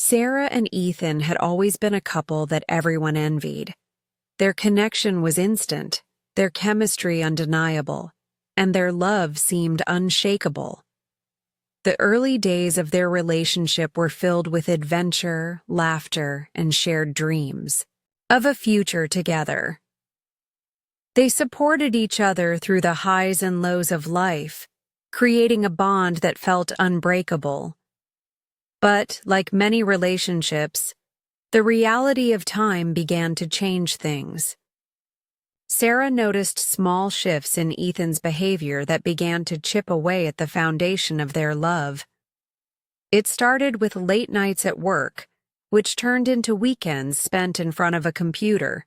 Sarah and Ethan had always been a couple that everyone envied. Their connection was instant, their chemistry undeniable, and their love seemed unshakable. The early days of their relationship were filled with adventure, laughter, and shared dreams of a future together. They supported each other through the highs and lows of life, creating a bond that felt unbreakable. But, like many relationships, the reality of time began to change things. Sarah noticed small shifts in Ethan's behavior that began to chip away at the foundation of their love. It started with late nights at work, which turned into weekends spent in front of a computer,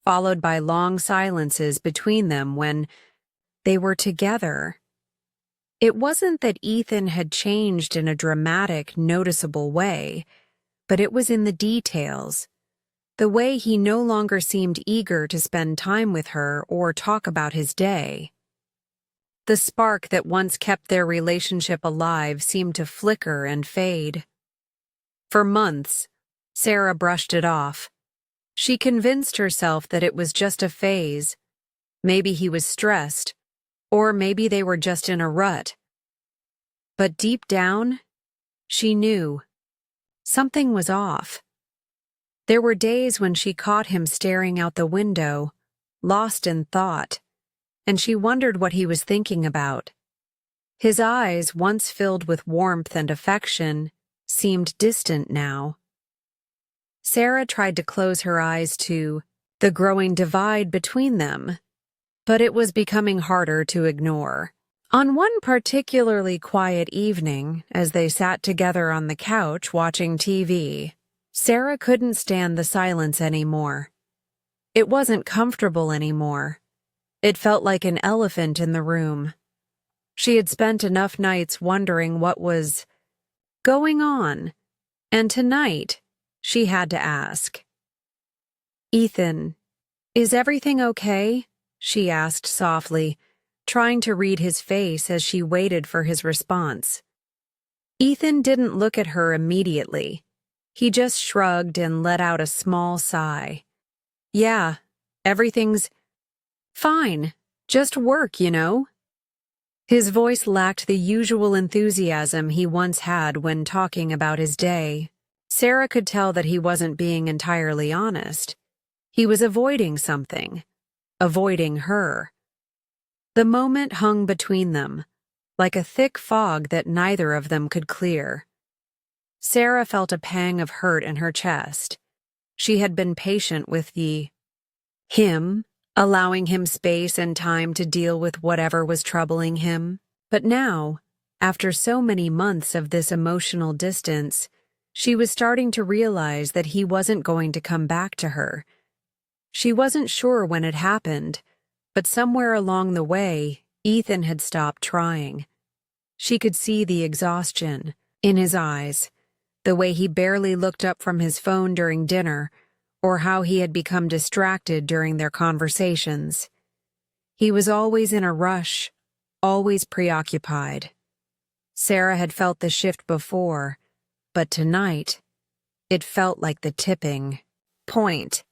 followed by long silences between them when they were together. It wasn't that Ethan had changed in a dramatic, noticeable way, but it was in the details. The way he no longer seemed eager to spend time with her or talk about his day. The spark that once kept their relationship alive seemed to flicker and fade. For months, Sarah brushed it off. She convinced herself that it was just a phase. Maybe he was stressed, or maybe they were just in a rut. But deep down, she knew something was off. There were days when she caught him staring out the window, lost in thought, and she wondered what he was thinking about. His eyes, once filled with warmth and affection, seemed distant now. Sarah tried to close her eyes to the growing divide between them, but it was becoming harder to ignore. On one particularly quiet evening, as they sat together on the couch watching TV, Sarah couldn't stand the silence anymore. It wasn't comfortable anymore. It felt like an elephant in the room. She had spent enough nights wondering what was going on, and tonight she had to ask. "Ethan, is everything okay?" she asked softly, trying to read his face as she waited for his response. Ethan didn't look at her immediately. He just shrugged and let out a small sigh. "Yeah, everything's fine. Just work, you know." His voice lacked the usual enthusiasm he once had when talking about his day. Sarah could tell that he wasn't being entirely honest. He was avoiding something. Avoiding her. The moment hung between them, like a thick fog that neither of them could clear. Sarah felt a pang of hurt in her chest. She had been patient with him, allowing him space and time to deal with whatever was troubling him. But now, after so many months of this emotional distance, she was starting to realize that he wasn't going to come back to her. She wasn't sure when it happened, but somewhere along the way, Ethan had stopped trying. She could see the exhaustion in his eyes, the way he barely looked up from his phone during dinner, or how he had become distracted during their conversations. He was always in a rush, always preoccupied. Sarah had felt the shift before, but tonight, it felt like the tipping point.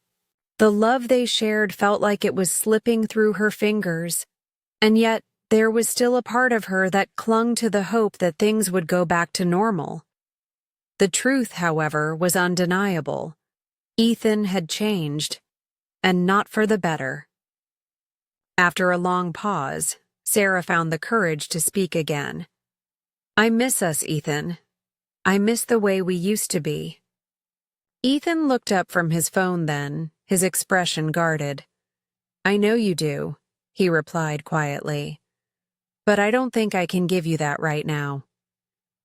The love they shared felt like it was slipping through her fingers, and yet there was still a part of her that clung to the hope that things would go back to normal. The truth, however, was undeniable. Ethan had changed, and not for the better. After a long pause, Sarah found the courage to speak again. "I miss us, Ethan. I miss the way we used to be." Ethan looked up from his phone then, his expression guarded. "I know you do," he replied quietly. "But I don't think I can give you that right now."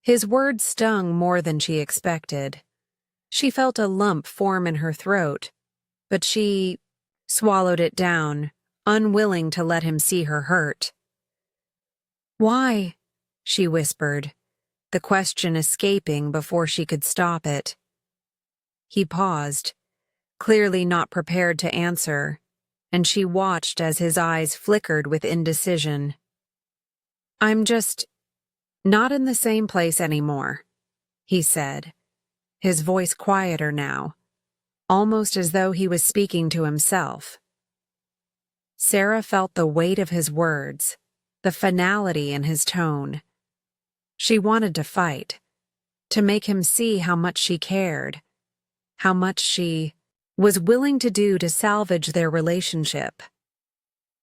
His words stung more than she expected. She felt a lump form in her throat, but she swallowed it down, unwilling to let him see her hurt. "Why?" she whispered, the question escaping before she could stop it. He paused, clearly not prepared to answer, and she watched as his eyes flickered with indecision. "I'm just not in the same place anymore," he said. his voice quieter now, almost as though he was speaking to himself. Sarah felt the weight of his words, the finality in his tone. She wanted to fight, to make him see how much she cared, how much she was willing to do to salvage their relationship.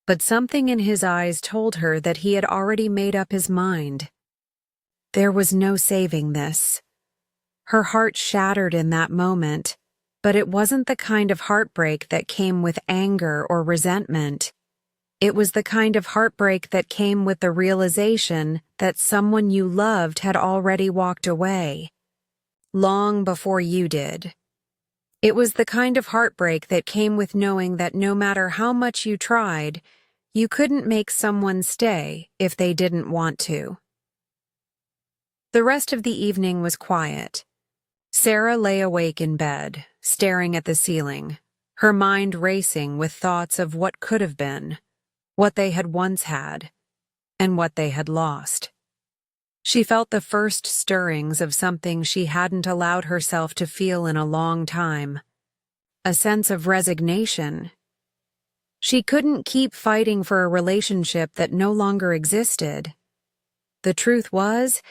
But something in his eyes told her that he had already made up his mind. There was no saving this. Her heart shattered in that moment, but it wasn't the kind of heartbreak that came with anger or resentment. It was the kind of heartbreak that came with the realization that someone you loved had already walked away, long before you did. It was the kind of heartbreak that came with knowing that no matter how much you tried, you couldn't make someone stay if they didn't want to. The rest of the evening was quiet. Sarah lay awake in bed, staring at the ceiling, her mind racing with thoughts of what could have been, what they had once had, and what they had lost. She felt the first stirrings of something she hadn't allowed herself to feel in a long time, a sense of resignation. She couldn't keep fighting for a relationship that no longer existed. The truth was,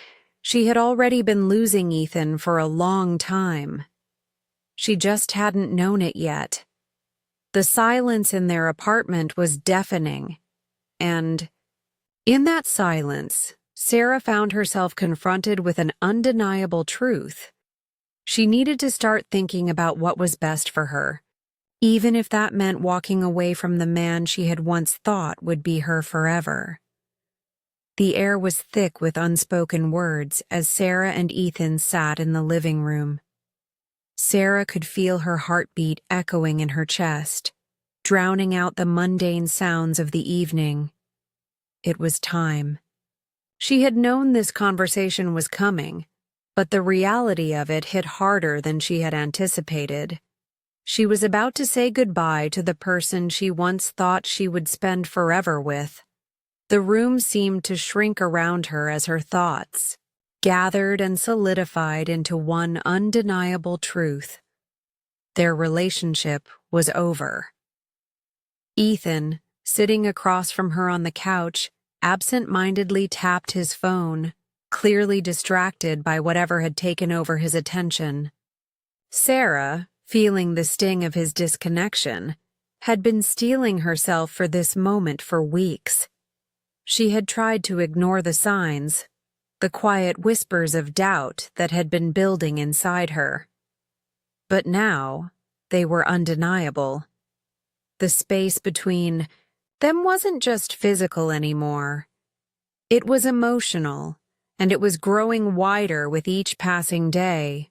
she had already been losing Ethan for a long time. She just hadn't known it yet. The silence in their apartment was deafening, and in that silence, Sarah found herself confronted with an undeniable truth. She needed to start thinking about what was best for her, even if that meant walking away from the man she had once thought would be her forever. The air was thick with unspoken words as Sarah and Ethan sat in the living room. Sarah could feel her heartbeat echoing in her chest, drowning out the mundane sounds of the evening. It was time. She had known this conversation was coming, but the reality of it hit harder than she had anticipated. She was about to say goodbye to the person she once thought she would spend forever with. The room seemed to shrink around her as her thoughts gathered and solidified into one undeniable truth. Their relationship was over. Ethan, sitting across from her on the couch, absent-mindedly tapped his phone, clearly distracted by whatever had taken over his attention. Sarah, feeling the sting of his disconnection, had been steeling herself for this moment for weeks. She had tried to ignore the signs, the quiet whispers of doubt that had been building inside her. But now, they were undeniable. The space between them wasn't just physical anymore. It was emotional, and it was growing wider with each passing day.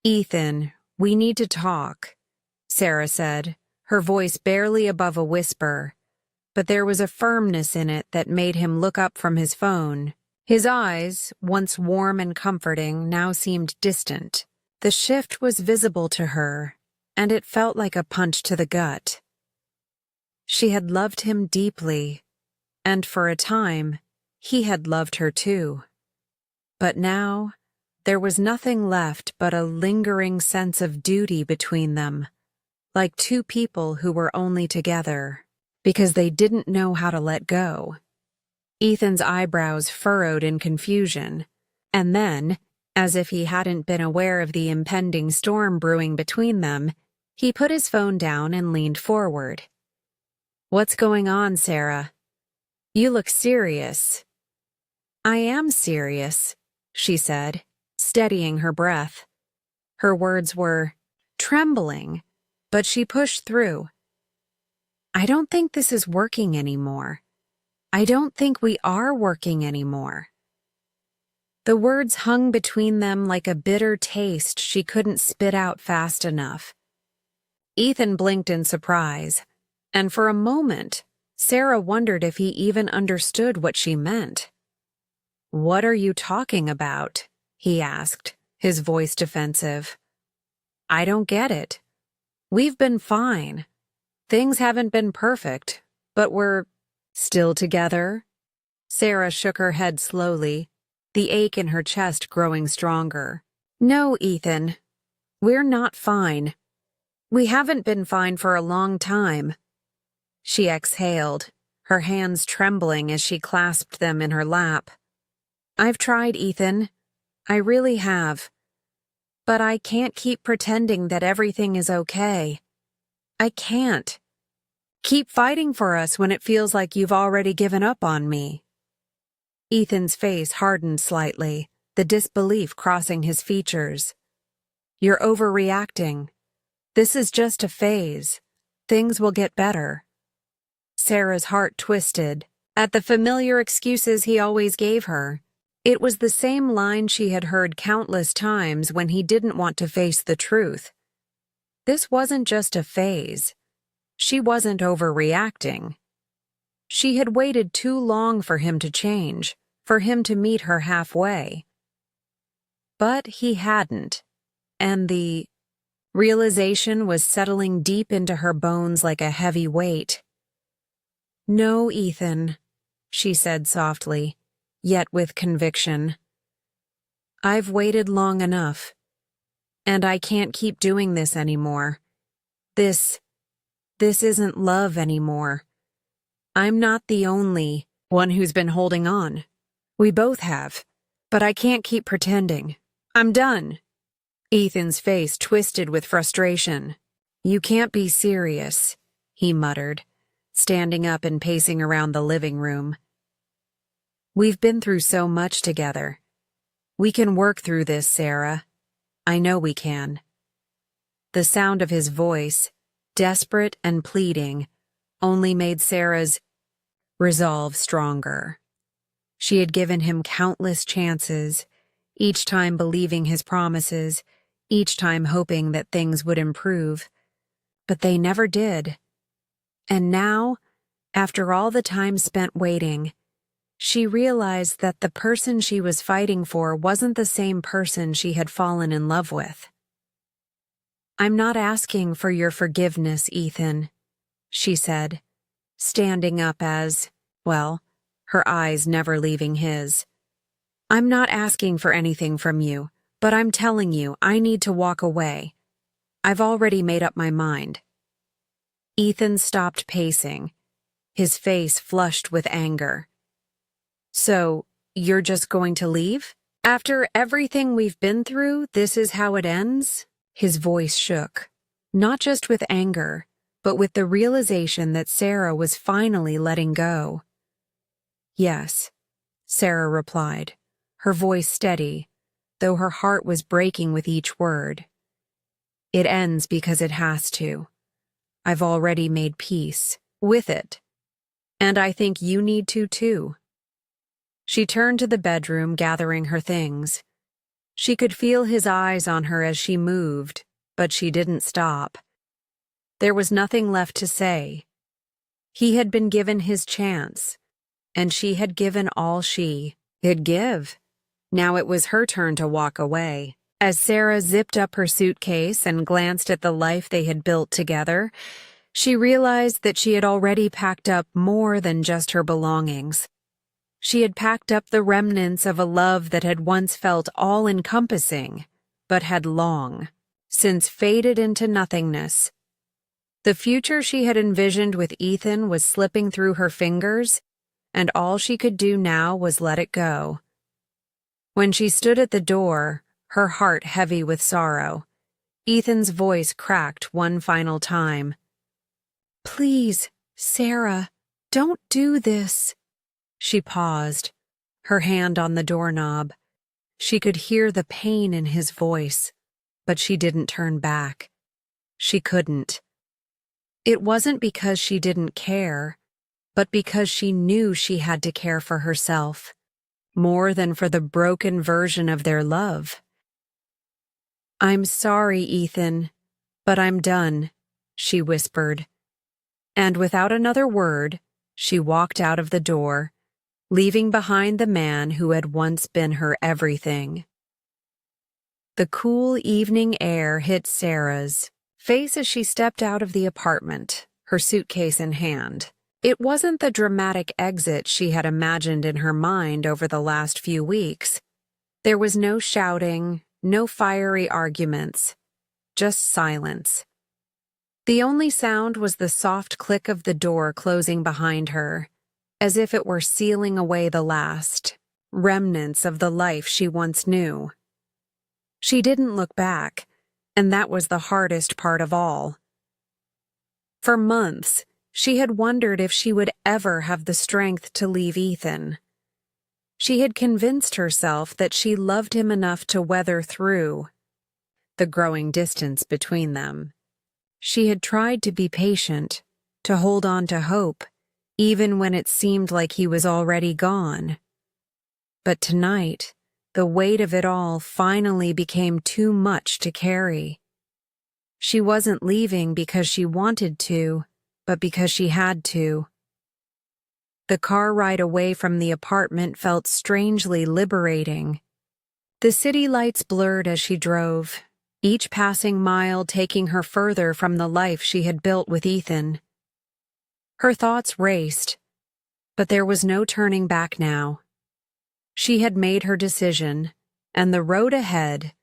"Ethan, we need to talk," Sarah said, her voice barely above a whisper, but there was a firmness in it that made him look up from his phone. His eyes, once warm and comforting, now seemed distant. The shift was visible to her, and it felt like a punch to the gut. She had loved him deeply, and for a time, he had loved her too. But now, there was nothing left but a lingering sense of duty between them, like two people who were only together because they didn't know how to let go. Ethan's eyebrows furrowed in confusion, and then, as if he hadn't been aware of the impending storm brewing between them, he put his phone down and leaned forward. "What's going on, Sarah? You look serious." "I am serious," she said, steadying her breath. Her words were trembling, but she pushed through. "I don't think this is working anymore. I don't think we are working anymore." The words hung between them like a bitter taste she couldn't spit out fast enough. Ethan blinked in surprise, and for a moment, Sarah wondered if he even understood what she meant. "What are you talking about?" he asked, his voice defensive. "I don't get it. We've been fine. Things haven't been perfect, but we're still together." Sarah shook her head slowly, the ache in her chest growing stronger. No, Ethan. We're not fine. We haven't been fine for a long time. She exhaled, her hands trembling as she clasped them in her lap. I've tried, Ethan. I really have. But I can't keep pretending that everything is okay. I can't. Keep fighting for us when it feels like you've already given up on me. Ethan's face hardened slightly, the disbelief crossing his features. You're overreacting. This is just a phase. Things will get better. Sarah's heart twisted at the familiar excuses he always gave her. It was the same line she had heard countless times when he didn't want to face the truth. This wasn't just a phase. She wasn't overreacting. She had waited too long for him to change, for him to meet her halfway. But he hadn't, and the realization was settling deep into her bones like a heavy weight. No, Ethan, she said softly, yet with conviction. I've waited long enough, and I can't keep doing this anymore. This isn't love anymore. I'm not the only one who's been holding on. We both have, but I can't keep pretending. I'm done. Ethan's face twisted with frustration. You can't be serious, he muttered, standing up and pacing around the living room. We've been through so much together. We can work through this, Sarah. I know we can. The sound of his voice, desperate and pleading, only made Sarah's resolve stronger. She had given him countless chances, each time believing his promises, each time hoping that things would improve. But they never did. And now, after all the time spent waiting, she realized that the person she was fighting for wasn't the same person she had fallen in love with. I'm not asking for your forgiveness, Ethan, she said, standing up her eyes never leaving his. I'm not asking for anything from you, but I'm telling you I need to walk away. I've already made up my mind. Ethan stopped pacing, his face flushed with anger. So, you're just going to leave? After everything we've been through, this is how it ends? His voice shook, not just with anger, but with the realization that Sarah was finally letting go. Yes, Sarah replied, her voice steady, though her heart was breaking with each word. It ends because it has to. I've already made peace with it. And I think you need to too. She turned to the bedroom, gathering her things. She could feel his eyes on her as she moved, but she didn't stop. There was nothing left to say. He had been given his chance, and she had given all she could give. Now it was her turn to walk away. As Sarah zipped up her suitcase and glanced at the life they had built together, she realized that she had already packed up more than just her belongings. She had packed up the remnants of a love that had once felt all-encompassing, but had long since faded into nothingness. The future she had envisioned with Ethan was slipping through her fingers, and all she could do now was let it go. When she stood at the door, her heart heavy with sorrow, Ethan's voice cracked one final time. Please, Sarah, don't do this. She paused, her hand on the doorknob. She could hear the pain in his voice, but she didn't turn back. She couldn't. It wasn't because she didn't care, but because she knew she had to care for herself, more than for the broken version of their love. I'm sorry, Ethan, but I'm done, she whispered. And without another word, she walked out of the door, leaving behind the man who had once been her everything. The cool evening air hit Sarah's face as she stepped out of the apartment, her suitcase in hand. It wasn't the dramatic exit she had imagined in her mind over the last few weeks. There was no shouting, no fiery arguments, just silence. The only sound was the soft click of the door closing behind her, as if it were sealing away the last remnants of the life she once knew. She didn't look back, and that was the hardest part of all. For months, she had wondered if she would ever have the strength to leave Ethan. She had convinced herself that she loved him enough to weather through the growing distance between them. She had tried to be patient, to hold on to hope, even when it seemed like he was already gone. But tonight, the weight of it all finally became too much to carry. She wasn't leaving because she wanted to, but because she had to. The car ride away from the apartment felt strangely liberating. The city lights blurred as she drove, each passing mile taking her further from the life she had built with Ethan. Her thoughts raced, but there was no turning back now. She had made her decision, and the road ahead,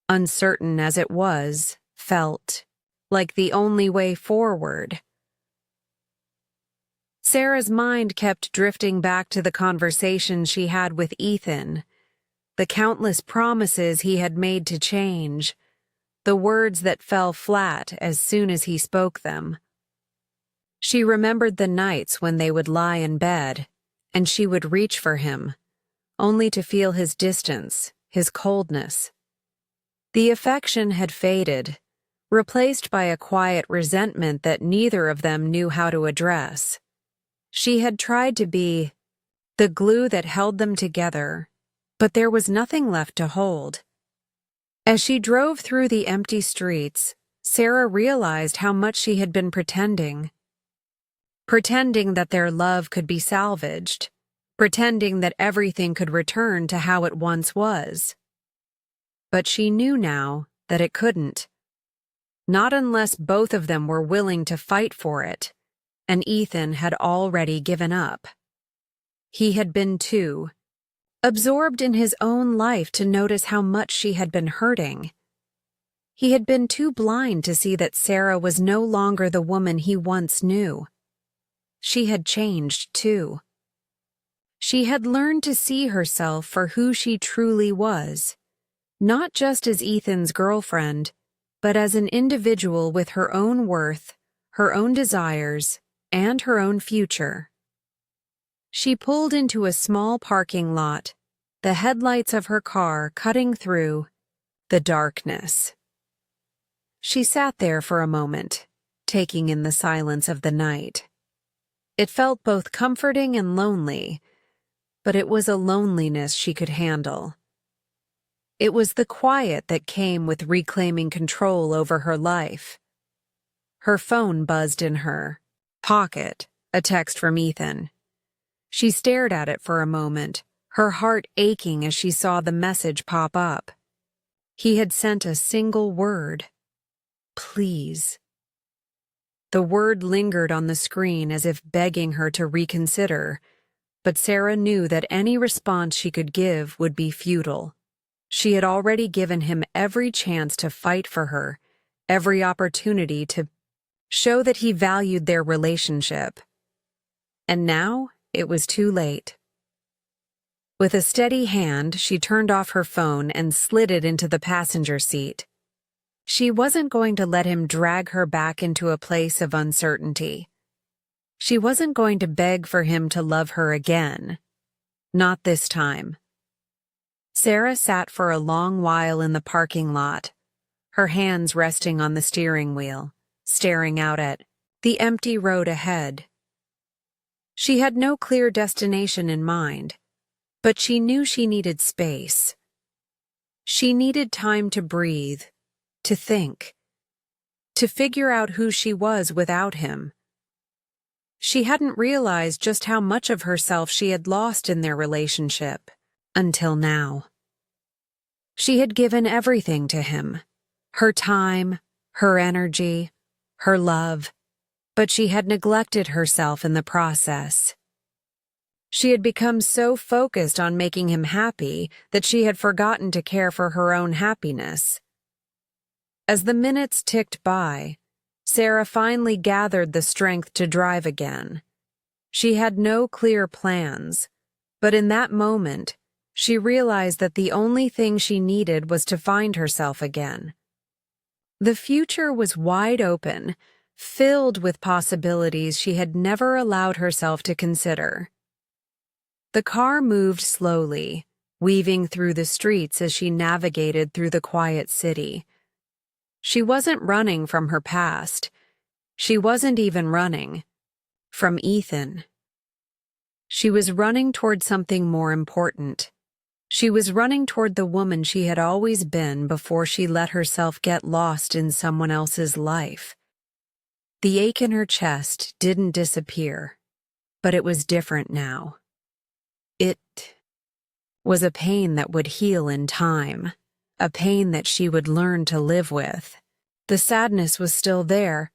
uncertain as it was, felt like the only way forward. Sarah's mind kept drifting back to the conversation she had with Ethan, the countless promises he had made to change, the words that fell flat as soon as he spoke them. She remembered the nights when they would lie in bed, and she would reach for him, only to feel his distance, his coldness. The affection had faded, replaced by a quiet resentment that neither of them knew how to address. She had tried to be the glue that held them together, but there was nothing left to hold. As she drove through the empty streets, Sarah realized how much she had been pretending that their love could be salvaged, pretending that everything could return to how it once was. But she knew now that it couldn't. Not unless both of them were willing to fight for it, and Ethan had already given up. He had been too, absorbed in his own life to notice how much she had been hurting. He had been too blind to see that Sarah was no longer the woman he once knew. She had changed too. She had learned to see herself for who she truly was, not just as Ethan's girlfriend, but as an individual with her own worth, her own desires, and her own future. She pulled into a small parking lot, the headlights of her car cutting through the darkness. She sat there for a moment, taking in the silence of the night. It felt both comforting and lonely, but it was a loneliness she could handle. It was the quiet that came with reclaiming control over her life. Her phone buzzed in her pocket, a text from Ethan. She stared at it for a moment, her heart aching as she saw the message pop up. He had sent a single word: please. The word lingered on the screen as if begging her to reconsider, but Sarah knew that any response she could give would be futile. She had already given him every chance to fight for her, every opportunity to show that he valued their relationship. And now it was too late. With a steady hand, she turned off her phone and slid it into the passenger seat. She wasn't going to let him drag her back into a place of uncertainty. She wasn't going to beg for him to love her again. Not this time. Sarah sat for a long while in the parking lot, her hands resting on the steering wheel, staring out at the empty road ahead. She had no clear destination in mind, but she knew she needed space. She needed time to breathe, to think, to figure out who she was without him. She hadn't realized just how much of herself she had lost in their relationship, until now. She had given everything to him, her time, her energy, her love, but she had neglected herself in the process. She had become so focused on making him happy that she had forgotten to care for her own happiness. As the minutes ticked by, Sarah finally gathered the strength to drive again. She had no clear plans, but in that moment, she realized that the only thing she needed was to find herself again. The future was wide open, filled with possibilities she had never allowed herself to consider. The car moved slowly, weaving through the streets as she navigated through the quiet city. She wasn't running from her past. She wasn't even running from Ethan. She was running toward something more important. She was running toward the woman she had always been before she let herself get lost in someone else's life. The ache in her chest didn't disappear, but it was different now. It was a pain that would heal in time, a pain that she would learn to live with. The sadness was still there,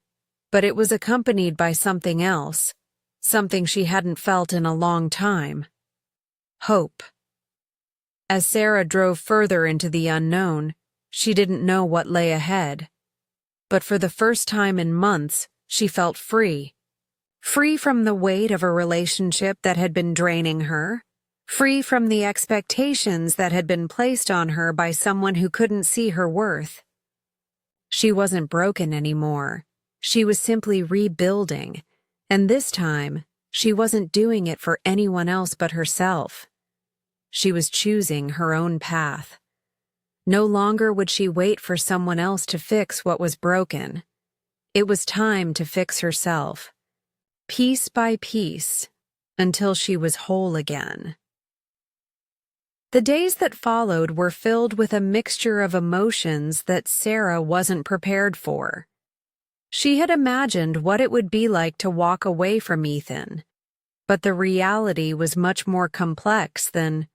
but it was accompanied by something else, something she hadn't felt in a long time. Hope. As Sarah drove further into the unknown, she didn't know what lay ahead. But for the first time in months, she felt free. Free from the weight of a relationship that had been draining her. Free from the expectations that had been placed on her by someone who couldn't see her worth. She wasn't broken anymore. She was simply rebuilding, and this time, she wasn't doing it for anyone else but herself. She was choosing her own path. No longer would she wait for someone else to fix what was broken. It was time to fix herself, piece by piece, until she was whole again. The days that followed were filled with a mixture of emotions that Sarah wasn't prepared for. She had imagined what it would be like to walk away from Ethan, but the reality was much more complex than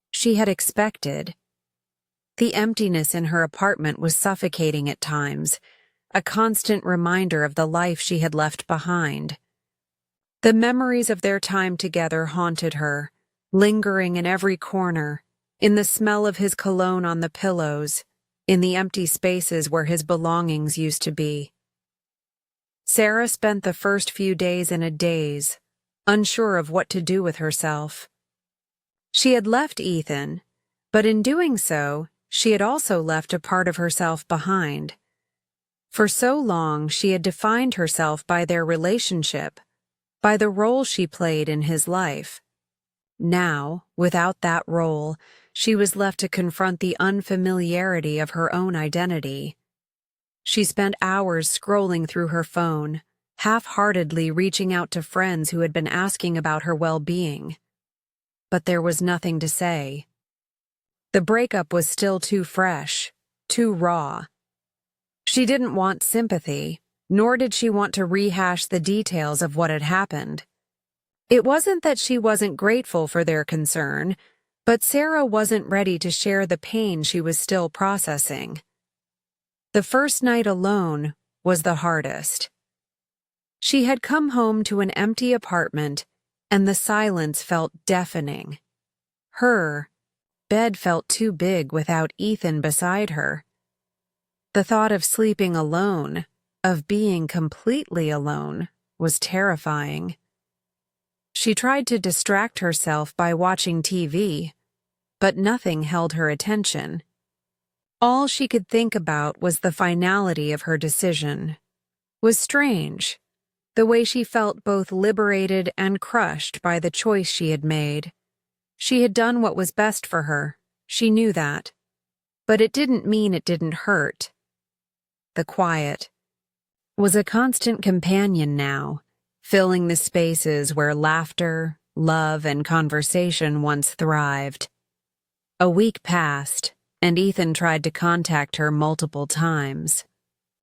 she had expected. The emptiness in her apartment was suffocating at times, a constant reminder of the life she had left behind. The memories of their time together haunted her, lingering in every corner, in the smell of his cologne on the pillows, in the empty spaces where his belongings used to be. Sarah spent the first few days in a daze, unsure of what to do with herself. She had left Ethan, but in doing so, she had also left a part of herself behind. For so long, she had defined herself by their relationship, by the role she played in his life. Now, without that role, she was left to confront the unfamiliarity of her own identity. She spent hours scrolling through her phone, half-heartedly reaching out to friends who had been asking about her well-being. But there was nothing to say. The breakup was still too fresh, too raw. She didn't want sympathy, nor did she want to rehash the details of what had happened. It wasn't that she wasn't grateful for their concern, but Sarah wasn't ready to share the pain she was still processing. The first night alone was the hardest. She had come home to an empty apartment, and the silence felt deafening. Her bed felt too big without Ethan beside her. The thought of sleeping alone, of being completely alone, was terrifying. She tried to distract herself by watching TV, but nothing held her attention. All she could think about was the finality of her decision. Was strange, the way she felt both liberated and crushed by the choice she had made. She had done what was best for her, she knew that. But it didn't mean it didn't hurt. The quiet was a constant companion now, filling the spaces where laughter, love, and conversation once thrived. A week passed, and Ethan tried to contact her multiple times.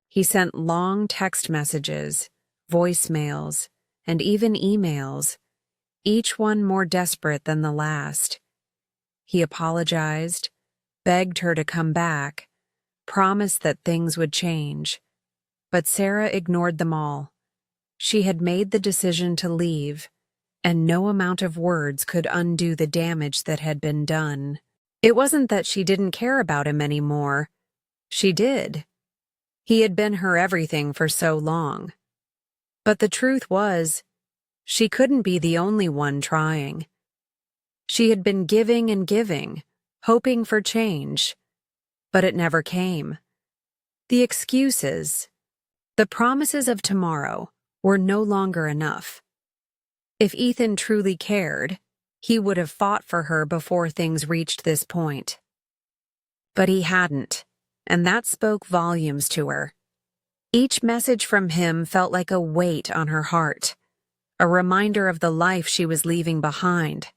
He sent long text messages, voicemails, and even emails, each one more desperate than the last. He apologized, begged her to come back, promised that things would change. But Sarah ignored them all. She had made the decision to leave, and no amount of words could undo the damage that had been done. It wasn't that she didn't care about him anymore. She did. He had been her everything for so long. But the truth was, she couldn't be the only one trying. She had been giving and giving, hoping for change, but it never came. The excuses, the promises of tomorrow, were no longer enough. If Ethan truly cared, he would have fought for her before things reached this point. But he hadn't, and that spoke volumes to her. Each message from him felt like a weight on her heart, a reminder of the life she was leaving behind.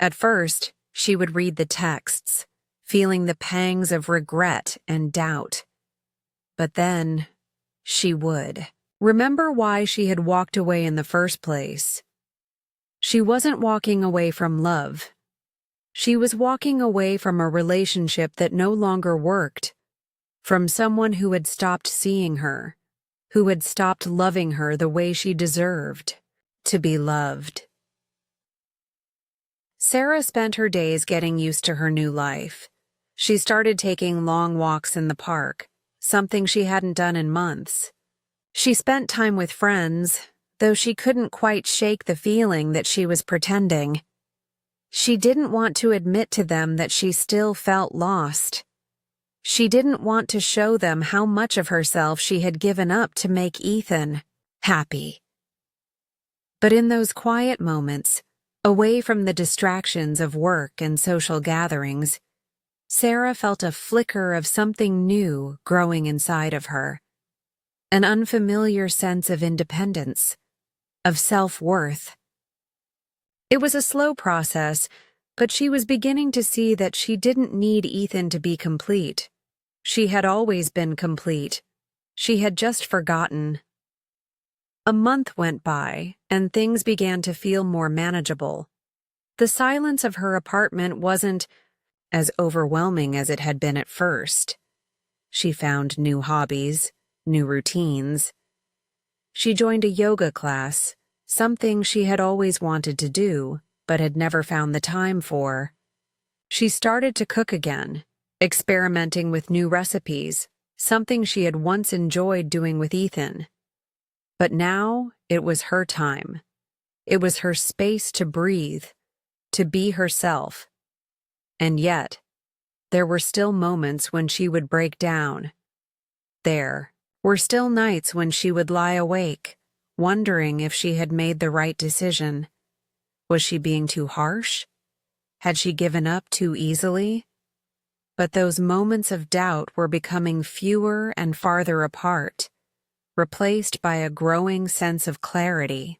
At first, she would read the texts, feeling the pangs of regret and doubt. But then, she would remember why she had walked away in the first place. She wasn't walking away from love. She was walking away from a relationship that no longer worked, from someone who had stopped seeing her, who had stopped loving her the way she deserved to be loved. Sarah spent her days getting used to her new life. She started taking long walks in the park, something she hadn't done in months. She spent time with friends, though she couldn't quite shake the feeling that she was pretending. She didn't want to admit to them that she still felt lost. She didn't want to show them how much of herself she had given up to make Ethan happy. But in those quiet moments, away from the distractions of work and social gatherings, Sarah felt a flicker of something new growing inside of her. An unfamiliar sense of independence, of self-worth. It was a slow process, but she was beginning to see that she didn't need Ethan to be complete. She had always been complete. She had just forgotten. A month went by, and things began to feel more manageable. The silence of her apartment wasn't as overwhelming as it had been at first. She found new hobbies, new routines. She joined a yoga class, something she had always wanted to do, but had never found the time for. She started to cook again, experimenting with new recipes, something she had once enjoyed doing with Ethan. But now it was her time. It was her space to breathe, to be herself. And yet, there were still moments when she would break down. There were still nights when she would lie awake, wondering if she had made the right decision. Was she being too harsh? Had she given up too easily? But those moments of doubt were becoming fewer and farther apart, replaced by a growing sense of clarity.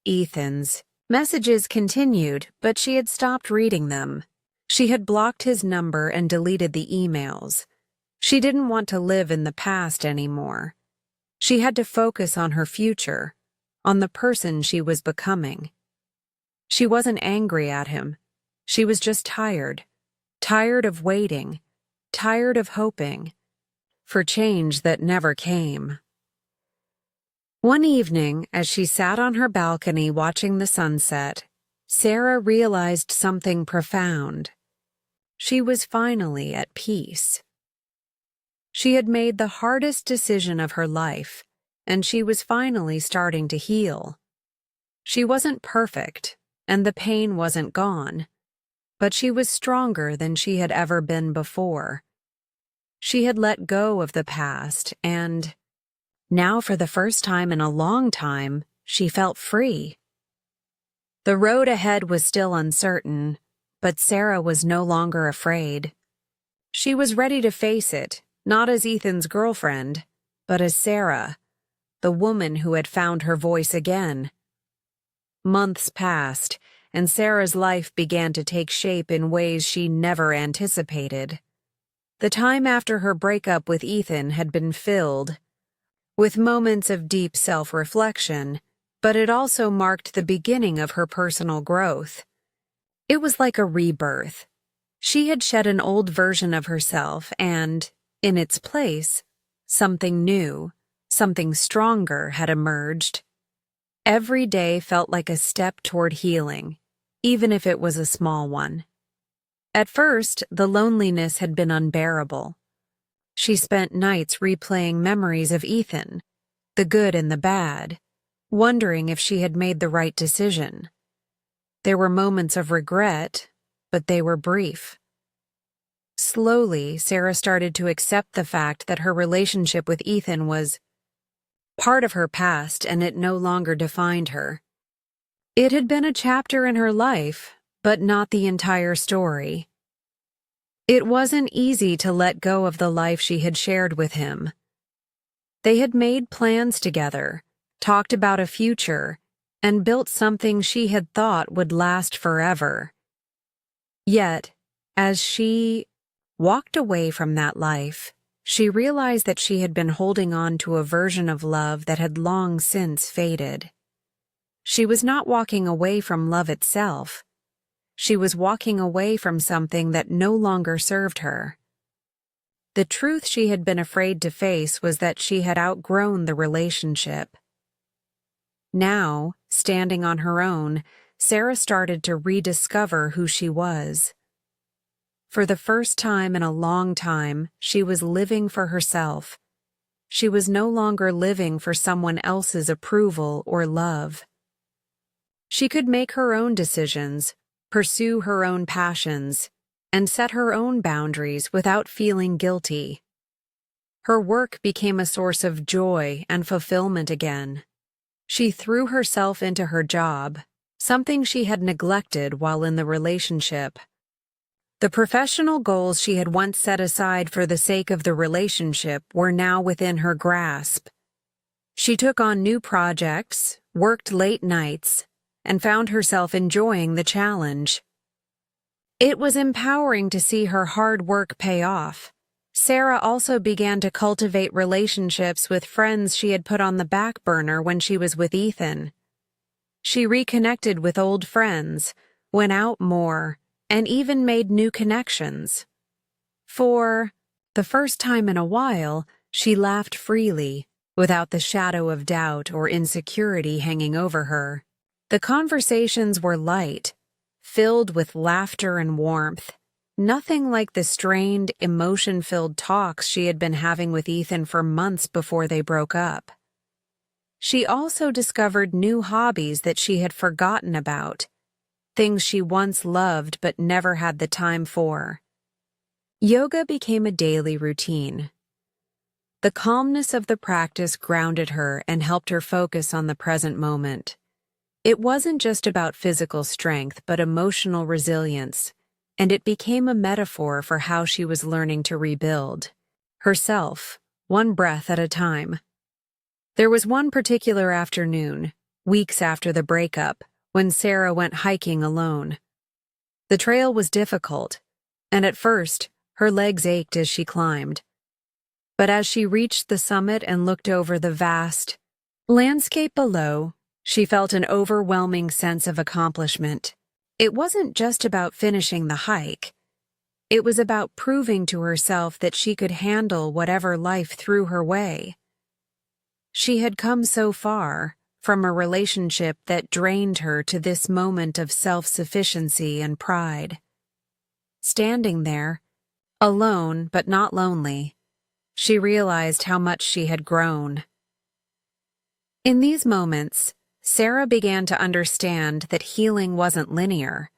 Ethan's messages continued, but she had stopped reading them. She had blocked his number and deleted the emails. She didn't want to live in the past anymore. She had to focus on her future, on the person she was becoming. She wasn't angry at him. She was just tired. Tired of waiting. Tired of hoping for change that never came. One evening, as she sat on her balcony watching the sunset, Sarah realized something profound. She was finally at peace. She had made the hardest decision of her life, and she was finally starting to heal. She wasn't perfect, and the pain wasn't gone, but she was stronger than she had ever been before. She had let go of the past, and now for the first time in a long time, she felt free. The road ahead was still uncertain, but Sarah was no longer afraid. She was ready to face it, not as Ethan's girlfriend, but as Sarah, the woman who had found her voice again. Months passed, and Sarah's life began to take shape in ways she never anticipated. The time after her breakup with Ethan had been filled with moments of deep self-reflection, but it also marked the beginning of her personal growth. It was like a rebirth. She had shed an old version of herself and, in its place, something new, something stronger had emerged. Every day felt like a step toward healing, even if it was a small one. At first, the loneliness had been unbearable. She spent nights replaying memories of Ethan, the good and the bad, wondering if she had made the right decision. There were moments of regret, but they were brief. Slowly, Sarah started to accept the fact that her relationship with Ethan was part of her past and it no longer defined her. It had been a chapter in her life, but not the entire story. It wasn't easy to let go of the life she had shared with him. They had made plans together, talked about a future, and built something she had thought would last forever. Yet, as she walked away from that life, she realized that she had been holding on to a version of love that had long since faded. She was not walking away from love itself. She was walking away from something that no longer served her. The truth she had been afraid to face was that she had outgrown the relationship. Now, standing on her own, Sarah started to rediscover who she was. For the first time in a long time, she was living for herself. She was no longer living for someone else's approval or love. She could make her own decisions, pursue her own passions, and set her own boundaries without feeling guilty. Her work became a source of joy and fulfillment again. She threw herself into her job, something she had neglected while in the relationship. The professional goals she had once set aside for the sake of the relationship were now within her grasp. She took on new projects, worked late nights, and found herself enjoying the challenge. It was empowering to see her hard work pay off. Sarah also began to cultivate relationships with friends she had put on the back burner when she was with Ethan. She reconnected with old friends, went out more, and even made new connections. For the first time in a while, she laughed freely, without the shadow of doubt or insecurity hanging over her. The conversations were light, filled with laughter and warmth, nothing like the strained, emotion-filled talks she had been having with Ethan for months before they broke up. She also discovered new hobbies that she had forgotten about, things she once loved but never had the time for. Yoga became a daily routine. The calmness of the practice grounded her and helped her focus on the present moment. It wasn't just about physical strength but emotional resilience, and it became a metaphor for how she was learning to rebuild herself, one breath at a time. There was one particular afternoon, weeks after the breakup, when Sarah went hiking alone. The trail was difficult, and at first, her legs ached as she climbed. But as she reached the summit and looked over the vast landscape below, she felt an overwhelming sense of accomplishment. It wasn't just about finishing the hike. It was about proving to herself that she could handle whatever life threw her way. She had come so far, from a relationship that drained her to this moment of self-sufficiency and pride. Standing there, alone but not lonely, she realized how much she had grown. In these moments, Sarah began to understand that healing wasn't linear.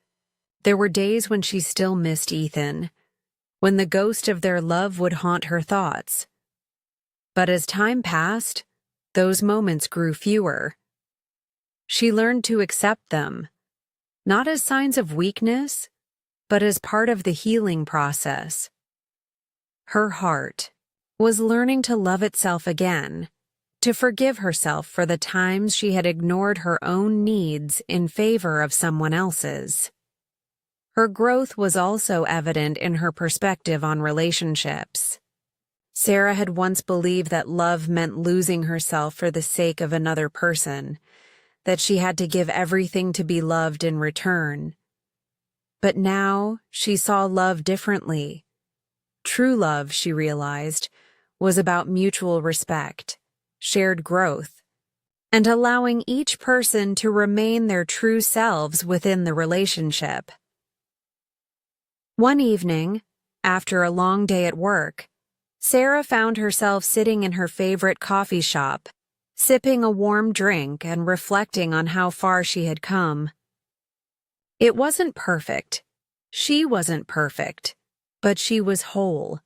There were days when she still missed Ethan, when the ghost of their love would haunt her thoughts. But as time passed, those moments grew fewer. She learned to accept them, not as signs of weakness, but as part of the healing process. Her heart was learning to love itself again, to forgive herself for the times she had ignored her own needs in favor of someone else's. Her growth was also evident in her perspective on relationships. Sarah had once believed that love meant losing herself for the sake of another person, that she had to give everything to be loved in return. But now she saw love differently. True love, she realized, was about mutual respect, shared growth, and allowing each person to remain their true selves within the relationship. One evening, after a long day at work, Sarah found herself sitting in her favorite coffee shop, sipping a warm drink and reflecting on how far she had come. It wasn't perfect. She wasn't perfect, but she was whole.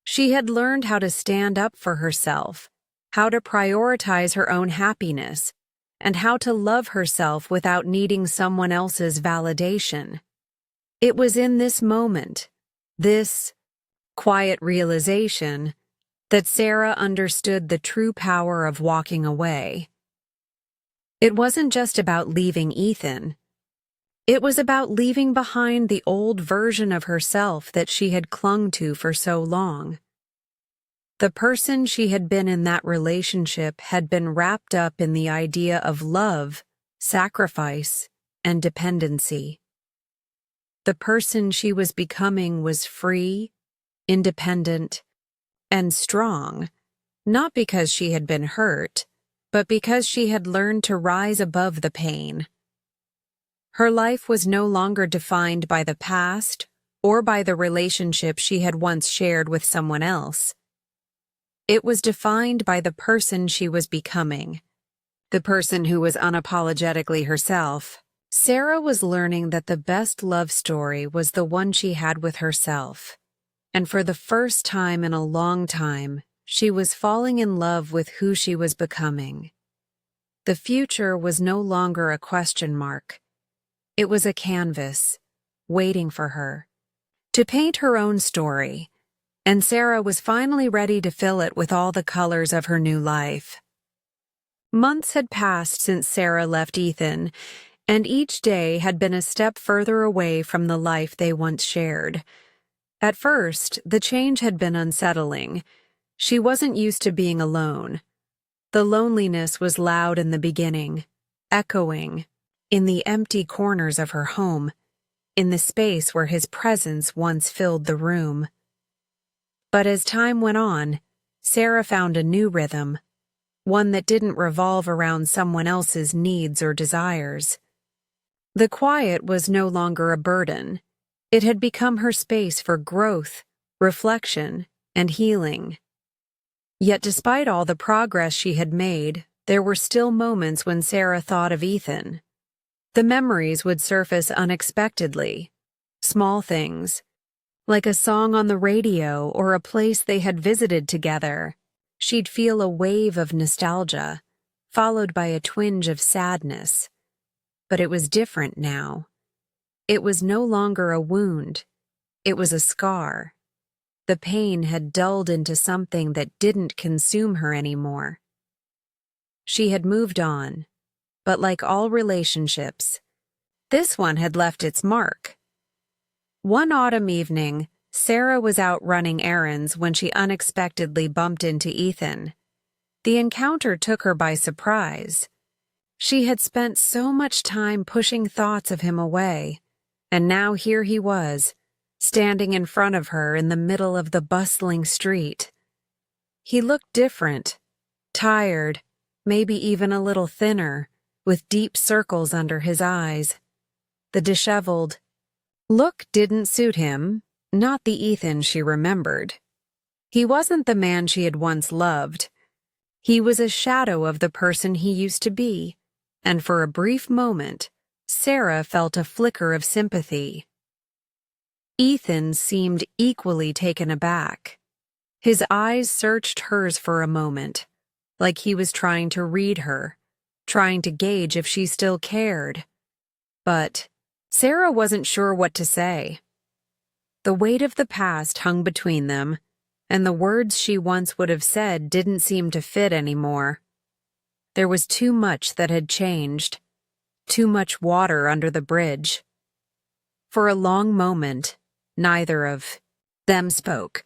She had learned how to stand up for herself, how to prioritize her own happiness, and how to love herself without needing someone else's validation. It was in this moment, this quiet realization, that Sarah understood the true power of walking away. It wasn't just about leaving Ethan. It was about leaving behind the old version of herself that she had clung to for so long. The person she had been in that relationship had been wrapped up in the idea of love, sacrifice, and dependency. The person she was becoming was free, independent, and strong, not because she had been hurt, but because she had learned to rise above the pain. Her life was no longer defined by the past or by the relationship she had once shared with someone else. It was defined by the person she was becoming, the person who was unapologetically herself. Sarah was learning that the best love story was the one she had with herself, and for the first time in a long time, she was falling in love with who she was becoming. The future was no longer a question mark. It was a canvas, waiting for her, to paint her own story, and Sarah was finally ready to fill it with all the colors of her new life. Months had passed since Sarah left Ethan, and each day had been a step further away from the life they once shared. At first, the change had been unsettling. She wasn't used to being alone. The loneliness was loud in the beginning, echoing in the empty corners of her home, in the space where his presence once filled the room. But as time went on, Sarah found a new rhythm, one that didn't revolve around someone else's needs or desires. The quiet was no longer a burden. It had become her space for growth, reflection, and healing. Yet despite all the progress she had made, there were still moments when Sarah thought of Ethan. The memories would surface unexpectedly. Small things, like a song on the radio or a place they had visited together. She'd feel a wave of nostalgia, followed by a twinge of sadness. But it was different now. It was no longer a wound. It was a scar. The pain had dulled into something that didn't consume her anymore. She had moved on, but like all relationships, this one had left its mark. One autumn evening, Sarah was out running errands when she unexpectedly bumped into Ethan. The encounter took her by surprise. She had spent so much time pushing thoughts of him away, and now here he was, standing in front of her in the middle of the bustling street. He looked different, tired, maybe even a little thinner, with deep circles under his eyes. The disheveled look didn't suit him, not the Ethan she remembered. He wasn't the man she had once loved. He was a shadow of the person he used to be, and for a brief moment, Sarah felt a flicker of sympathy. Ethan seemed equally taken aback. His eyes searched hers for a moment, like he was trying to read her, trying to gauge if she still cared. But Sarah wasn't sure what to say. The weight of the past hung between them, and the words she once would have said didn't seem to fit anymore. There was too much that had changed, too much water under the bridge. For a long moment, neither of them spoke.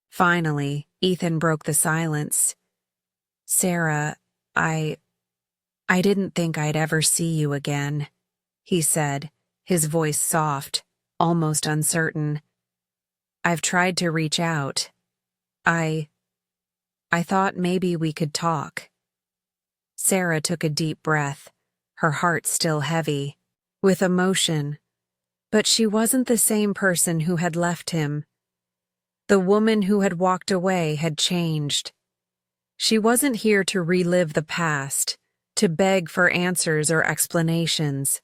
Finally, Ethan broke the silence. "Sarah, I didn't think I'd ever see you again," he said, his voice soft, almost uncertain. "I've tried to reach out. I thought maybe we could talk." Sarah took a deep breath, her heart still heavy, with emotion. But she wasn't the same person who had left him. The woman who had walked away had changed. She wasn't here to relive the past, to beg for answers or explanations.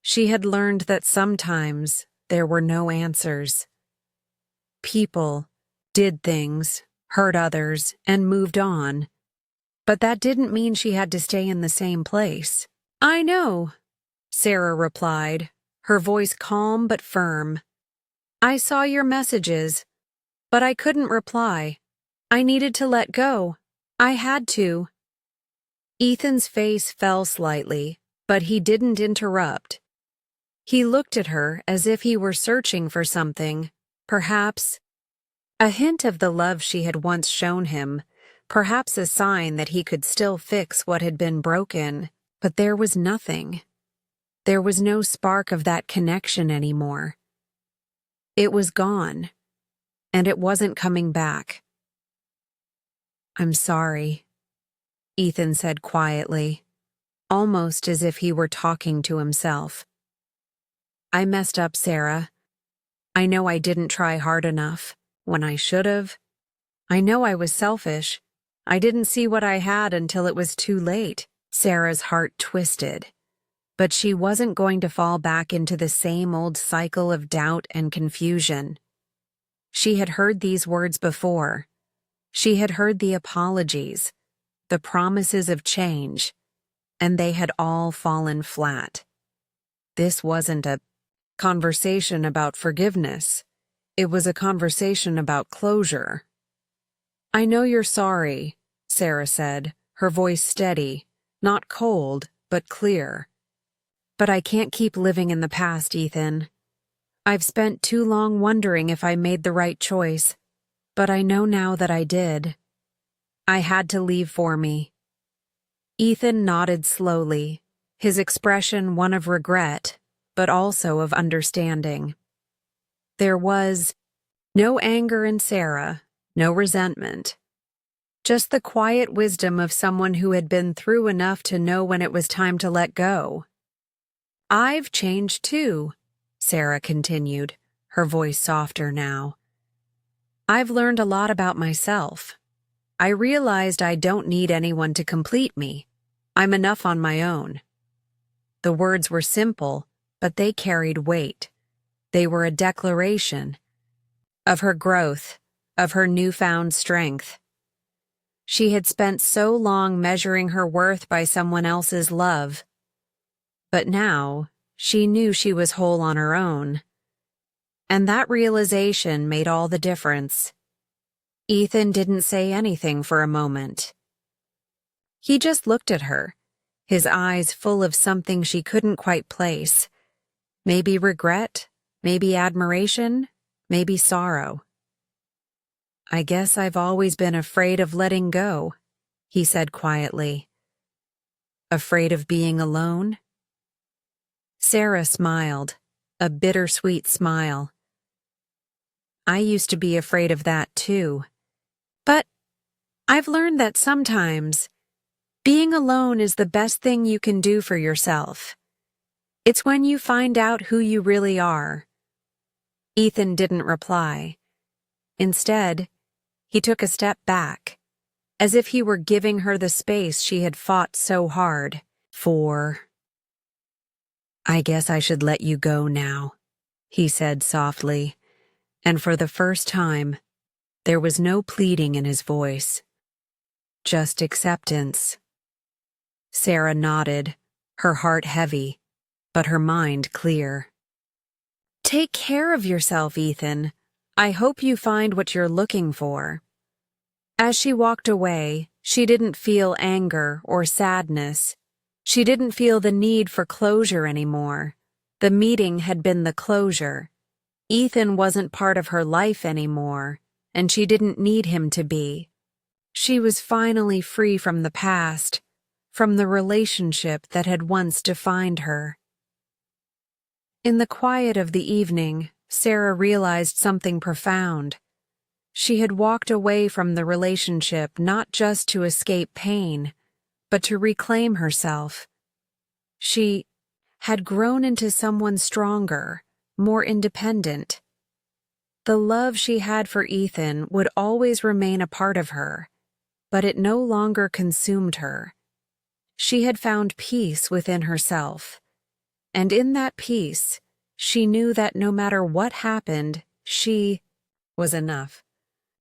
She had learned that sometimes there were no answers. People did things, hurt others, and moved on. But that didn't mean she had to stay in the same place. "I know," Sarah replied, her voice calm but firm. "I saw your messages, but I couldn't reply. I needed to let go. I had to." Ethan's face fell slightly, but he didn't interrupt. He looked at her as if he were searching for something, perhaps a hint of the love she had once shown him, perhaps a sign that he could still fix what had been broken, but there was nothing. There was no spark of that connection anymore. It was gone, and it wasn't coming back. "I'm sorry," Ethan said quietly, almost as if he were talking to himself. "I messed up, Sarah. I know I didn't try hard enough, when I should have. I know I was selfish. I didn't see what I had until it was too late." Sarah's heart twisted. But she wasn't going to fall back into the same old cycle of doubt and confusion. She had heard these words before. She had heard the apologies, the promises of change, and they had all fallen flat. This wasn't a conversation about forgiveness. It was a conversation about closure. "I know you're sorry," Sarah said, her voice steady, not cold, but clear. "But I can't keep living in the past, Ethan. I've spent too long wondering if I made the right choice, but I know now that I did. I had to leave for me." Ethan nodded slowly, his expression one of regret, but also of understanding. There was no anger in Sarah, no resentment. Just the quiet wisdom of someone who had been through enough to know when it was time to let go. "I've changed too," Sarah continued, her voice softer now. "I've learned a lot about myself. I realized I don't need anyone to complete me. I'm enough on my own." The words were simple, but they carried weight. They were a declaration of her growth, of her newfound strength. She had spent so long measuring her worth by someone else's love. But now, she knew she was whole on her own. And that realization made all the difference. Ethan didn't say anything for a moment. He just looked at her, his eyes full of something she couldn't quite place. Maybe regret, maybe admiration, maybe sorrow. "I guess I've always been afraid of letting go," he said quietly. "Afraid of being alone?" Sarah smiled, a bittersweet smile. "I used to be afraid of that too. But I've learned that sometimes being alone is the best thing you can do for yourself. It's when you find out who you really are." Ethan didn't reply. Instead, he took a step back, as if he were giving her the space she had fought so hard for. "I guess I should let you go now," he said softly, and for the first time, there was no pleading in his voice. Just acceptance. Sarah nodded, her heart heavy, but her mind clear. "Take care of yourself, Ethan. I hope you find what you're looking for." As she walked away, she didn't feel anger or sadness. She didn't feel the need for closure anymore. The meeting had been the closure. Ethan wasn't part of her life anymore, and she didn't need him to be. She was finally free from the past, from the relationship that had once defined her. In the quiet of the evening, Sarah realized something profound. She had walked away from the relationship not just to escape pain, but to reclaim herself. She had grown into someone stronger, more independent. The love she had for Ethan would always remain a part of her, but it no longer consumed her. She had found peace within herself, and in that peace, she knew that no matter what happened, she was enough.